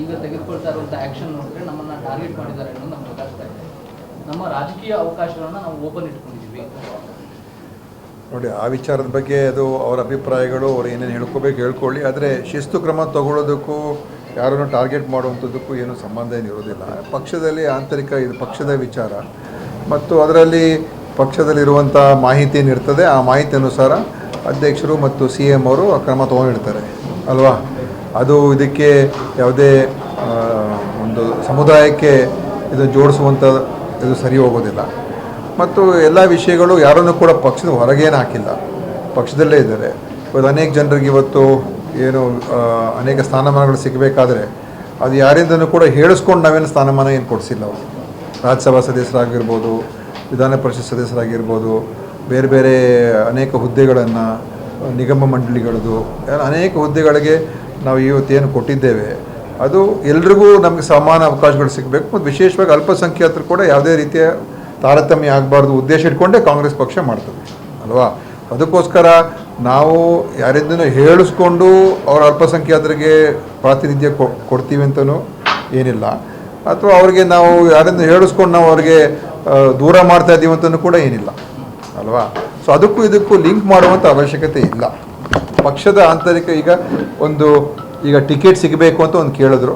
ಈಗ ತೆಗೆದುಕೊಳ್ತಾ ಇರುವಂಥ ಆ್ಯಕ್ಷನ್ ನೋಡಿದ್ರೆ ನಮ್ಮನ್ನು ಟಾರ್ಗೆಟ್ ಮಾಡಿದ್ದಾರೆ ಅನ್ನೋದು ನಮ್ಗೆ ಗೊತ್ತಾಗ್ತಾ ಇದೆ. ನಮ್ಮ ರಾಜಕೀಯ ಅವಕಾಶಗಳನ್ನು ನಾವು ಓಪನ್ ಇಟ್ಕೊಂಡಿದ್ದೀವಿ. ನೋಡಿ, ಆ ವಿಚಾರದ ಬಗ್ಗೆ ಅದು ಅವರ ಅಭಿಪ್ರಾಯಗಳು, ಅವ್ರು ಏನೇನು ಹೇಳ್ಕೋಬೇಕು ಹೇಳ್ಕೊಳ್ಳಿ. ಆದರೆ ಶಿಸ್ತು ಕ್ರಮ ತಗೊಳ್ಳೋದಕ್ಕೂ ಯಾರನ್ನು ಟಾರ್ಗೆಟ್ ಮಾಡುವಂಥದ್ದಕ್ಕೂ ಏನೂ ಸಂಬಂಧ ಏನಿರೋದಿಲ್ಲ. ಪಕ್ಷದಲ್ಲಿ ಆಂತರಿಕ ಇದು ಪಕ್ಷದ ವಿಚಾರ ಮತ್ತು ಅದರಲ್ಲಿ ಪಕ್ಷದಲ್ಲಿರುವಂಥ ಮಾಹಿತಿ ಏನಿರ್ತದೆ ಆ ಮಾಹಿತಿ ಅನುಸಾರ ಅಧ್ಯಕ್ಷರು ಮತ್ತು CM ಅವರು ಆ ಕ್ರಮ ತೊಗೊಂಡಿರ್ತಾರೆ ಅಲ್ವಾ. ಅದು ಇದಕ್ಕೆ ಯಾವುದೇ ಒಂದು ಸಮುದಾಯಕ್ಕೆ ಇದು ಜೋಡಿಸುವಂಥ ಇದು ಸರಿ ಹೋಗೋದಿಲ್ಲ. ಮತ್ತು ಎಲ್ಲ ವಿಷಯಗಳು ಯಾರನ್ನು ಕೂಡ ಪಕ್ಷದ ಹೊರಗೇನು ಹಾಕಿಲ್ಲ, ಪಕ್ಷದಲ್ಲೇ ಇದ್ದಾರೆ. ಇವತ್ತು ಅನೇಕ ಜನರಿಗೆ ಇವತ್ತು ಏನು ಅನೇಕ ಸ್ಥಾನಮಾನಗಳು ಸಿಗಬೇಕಾದ್ರೆ ಅದು ಯಾರಿಂದನೂ ಕೂಡ ಹೇಳಿಸ್ಕೊಂಡು ನಾವೇನು ಸ್ಥಾನಮಾನ ಏನು ಕೊಡಿಸಿಲ್ಲ. ಅವರು ರಾಜ್ಯಸಭಾ ಸದಸ್ಯರಾಗಿರ್ಬೋದು, ವಿಧಾನ ಪರಿಷತ್ ಸದಸ್ಯರಾಗಿರ್ಬೋದು, ಬೇರೆ ಬೇರೆ ಅನೇಕ ಹುದ್ದೆಗಳನ್ನು, ನಿಗಮ ಮಂಡಳಿಗಳದ್ದು ಅನೇಕ ಹುದ್ದೆಗಳಿಗೆ ನಾವು ಇವತ್ತೇನು ಕೊಟ್ಟಿದ್ದೇವೆ ಅದು ಎಲ್ರಿಗೂ ನಮಗೆ ಸಮಾನ ಅವಕಾಶಗಳು ಸಿಗಬೇಕು. ಮತ್ತು ವಿಶೇಷವಾಗಿ ಅಲ್ಪಸಂಖ್ಯಾತರು ಕೂಡ ಯಾವುದೇ ರೀತಿಯ ತಾರತಮ್ಯ ಆಗಬಾರ್ದು ಉದ್ದೇಶ ಇಟ್ಕೊಂಡೇ ಕಾಂಗ್ರೆಸ್ ಪಕ್ಷ ಮಾಡ್ತದೆ ಅಲ್ವಾ. ಅದಕ್ಕೋಸ್ಕರ ನಾವು ಯಾರಿಂದನೂ ಹೇಳಿಸ್ಕೊಂಡು ಅವ್ರ ಅಲ್ಪಸಂಖ್ಯಾತರಿಗೆ ಪ್ರಾತಿನಿಧ್ಯ ಕೊಡ್ತೀವಿ ಅಂತಲೂ ಏನಿಲ್ಲ, ಅಥವಾ ಅವ್ರಿಗೆ ನಾವು ಯಾರಿಂದ ಹೇಳಿಸ್ಕೊಂಡು ನಾವು ಅವ್ರಿಗೆ ದೂರ ಮಾಡ್ತಾ ಇದ್ದೀವಿ ಅಂತಲೂ ಕೂಡ ಏನಿಲ್ಲ ಅಲ್ವಾ. ಸೊ ಅದಕ್ಕೂ ಇದಕ್ಕೂ ಲಿಂಕ್ ಮಾಡುವಂಥ ಅವಶ್ಯಕತೆ ಇಲ್ಲ. ಪಕ್ಷದ ಆಂತರಿಕ ಈಗ ಟಿಕೆಟ್ ಸಿಗಬೇಕು ಅಂತ ಒಂದು ಕೇಳಿದ್ರು,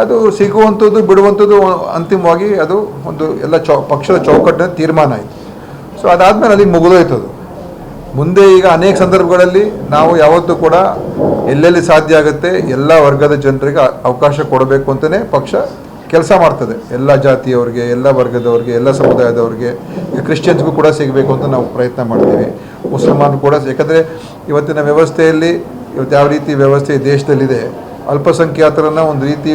ಅದು ಸಿಗುವಂಥದ್ದು ಬಿಡುವಂಥದ್ದು ಅಂತಿಮವಾಗಿ ಅದು ಒಂದು ಎಲ್ಲ ಪಕ್ಷದ ಚೌಕಟ್ಟಿನ ತೀರ್ಮಾನ ಆಯಿತು. ಸೊ ಅದಾದಮೇಲೆ ಅಲ್ಲಿಗೆ ಮುಗಿದೋಯ್ತದು. ಮುಂದೆ ಈಗ ಅನೇಕ ಸಂದರ್ಭಗಳಲ್ಲಿ ನಾವು ಯಾವತ್ತೂ ಕೂಡ ಎಲ್ಲೆಲ್ಲಿ ಸಾಧ್ಯ ಆಗುತ್ತೆ ಎಲ್ಲ ವರ್ಗದ ಜನರಿಗೆ ಅವಕಾಶ ಕೊಡಬೇಕು ಅಂತಲೇ ಪಕ್ಷ ಕೆಲಸ ಮಾಡ್ತದೆ. ಎಲ್ಲ ಜಾತಿಯವ್ರಿಗೆ, ಎಲ್ಲ ವರ್ಗದವ್ರಿಗೆ, ಎಲ್ಲ ಸಮುದಾಯದವ್ರಿಗೆ, ಕ್ರಿಶ್ಚಿಯನ್ಸ್ಗೂ ಕೂಡ ಸಿಗಬೇಕು ಅಂತ ನಾವು ಪ್ರಯತ್ನ ಮಾಡ್ತೀವಿ. ಮುಸಲ್ಮಾನ್ ಕೂಡ, ಯಾಕಂದರೆ ಇವತ್ತಿನ ವ್ಯವಸ್ಥೆಯಲ್ಲಿ ಇವತ್ತು ಯಾವ ರೀತಿ ವ್ಯವಸ್ಥೆ ದೇಶದಲ್ಲಿದೆ, ಅಲ್ಪಸಂಖ್ಯಾತರನ್ನು ಒಂದು ರೀತಿ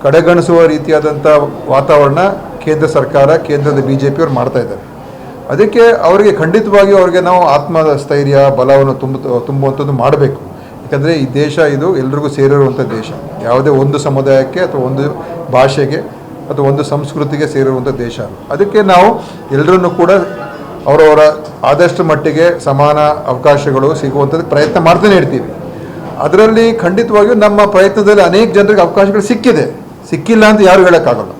ಕಡೆಗಣಿಸುವ ರೀತಿಯಾದಂಥ ವಾತಾವರಣ ಕೇಂದ್ರ ಸರ್ಕಾರ, ಕೇಂದ್ರದ BJP ಅವ್ರು ಮಾಡ್ತಾಯಿದ್ದಾರೆ. ಅದಕ್ಕೆ ಅವರಿಗೆ ಖಂಡಿತವಾಗಿ ಅವ್ರಿಗೆ ನಾವು ಆತ್ಮಸ್ಥೈರ್ಯ ಬಲವನ್ನು ತುಂಬುವಂಥದ್ದು ಮಾಡಬೇಕು. ಯಾಕಂದರೆ ಈ ದೇಶ ಇದು ಎಲ್ರಿಗೂ ಸೇರಿರುವಂಥ ದೇಶ, ಯಾವುದೇ ಒಂದು ಸಮುದಾಯಕ್ಕೆ ಅಥವಾ ಒಂದು ಭಾಷೆಗೆ ಅಥವಾ ಒಂದು ಸಂಸ್ಕೃತಿಗೆ ಸೇರಿರುವಂಥ ದೇಶ. ಅದಕ್ಕೆ ನಾವು ಎಲ್ಲರನ್ನೂ ಕೂಡ ಅವರವರ ಆದಷ್ಟು ಮಟ್ಟಿಗೆ ಸಮಾನ ಅವಕಾಶಗಳು ಸಿಗುವಂಥದ್ದು ಪ್ರಯತ್ನ ಮಾಡ್ತಾನೆ ಇರ್ತೀವಿ. ಅದರಲ್ಲಿ ಖಂಡಿತವಾಗಿಯೂ ನಮ್ಮ ಪ್ರಯತ್ನದಲ್ಲಿ ಅನೇಕ ಜನರಿಗೆ ಅವಕಾಶಗಳು ಸಿಕ್ಕಿಲ್ಲ ಅಂತ ಯಾರು ಹೇಳೋಕ್ಕಾಗಲ್ಲ.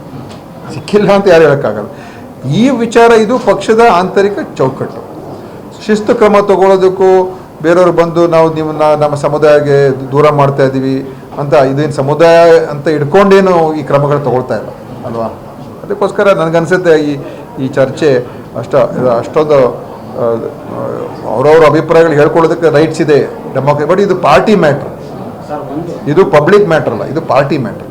ಈ ವಿಚಾರ ಇದು ಪಕ್ಷದ ಆಂತರಿಕ ಚೌಕಟ್ಟು. ಶಿಸ್ತು ಕ್ರಮ ತಗೊಳ್ಳೋದಕ್ಕೂ ಬೇರೆಯವರು ಬಂದು ನಾವು ನಿಮ್ಮನ್ನ ನಮ್ಮ ಸಮುದಾಯಕ್ಕೆ ದೂರ ಮಾಡ್ತಾ ಇದ್ದೀವಿ ಅಂತ ಇದೇನು ಸಮುದಾಯ ಅಂತ ಇಟ್ಕೊಂಡೇನು ಈ ಕ್ರಮಗಳು ತಗೊಳ್ತಾ ಇಲ್ಲ ಅಲ್ವಾ. ಅದಕ್ಕೋಸ್ಕರ ನನಗನ್ಸುತ್ತೆ ಈ ಚರ್ಚೆ ಅಷ್ಟೊಂದು ಅವರವ್ರ ಅಭಿಪ್ರಾಯಗಳು ಹೇಳ್ಕೊಳ್ಳೋದಕ್ಕೆ ರೈಟ್ಸ್ ಇದೆ ಡೆಮೋಕ್ರಸಿ. ಬಟ್ ಇದು ಪಾರ್ಟಿ ಮ್ಯಾಟ್ರ್, ಇದು ಪಬ್ಲಿಕ್ ಮ್ಯಾಟ್ರ್ ಅಲ್ಲ, ಇದು ಪಾರ್ಟಿ ಮ್ಯಾಟ್ರ್.